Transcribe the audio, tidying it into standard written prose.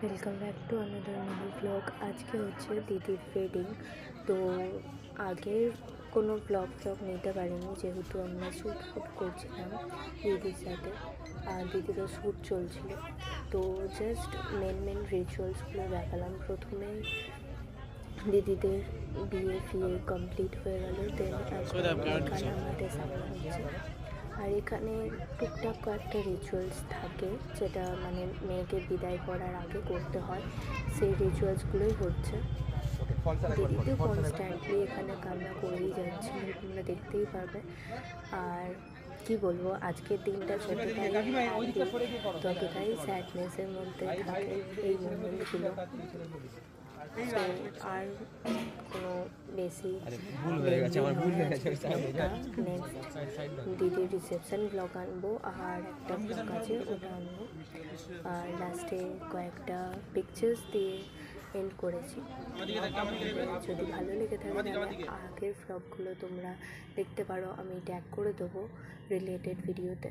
Welcome back to another mini blog. আজকে হচ্ছে দিদির ওয়েডিং। তো আগের কোনো ব্লগ নিতে পারিনি, যেহেতু আমরা শ্যুট করছিলাম দিদির সাথে, আর দিদিরও শ্যুট চলছিল। তো জাস্ট মেন রিচুয়ালসগুলো দেখালাম। প্রথমে দিদিদের বিয়ে কমপ্লিট হয়ে গেল, দেন এখন আমাদের সামনে হচ্ছে। আর এখানে টুকটাক কয়েকটা রিচুয়ালস থাকে, যেটা মানে মেয়েকে বিদায় করার আগে করতে হয়। সেই রিচুয়ালসগুলোই হচ্ছে। দিদি তো কনস্ট্যান্টলি এখানে কান্না করেই যাচ্ছে, তোমরা দেখতেই পারবে। আর কি বলবো, আজকের দিনটা যতটাই ততটাই স্যাডনেসের মধ্যে থাকে এই মোমেন্টগুলো। আর কোনো বেশি নেক্সট দিদির রিসেপশন ব্লগ আনবো, আর একটা ব্লগ আছে ওটা আনবো, আর লাস্টে কয়েকটা পিকচার্স দিয়ে এন্ড করেছি। যদি ভালো লেগে থাকে তাহলে আগের ব্লগগুলো তোমরা দেখতে পারো, আমি ট্যাগ করে দেবো রিলেটেড ভিডিওতে।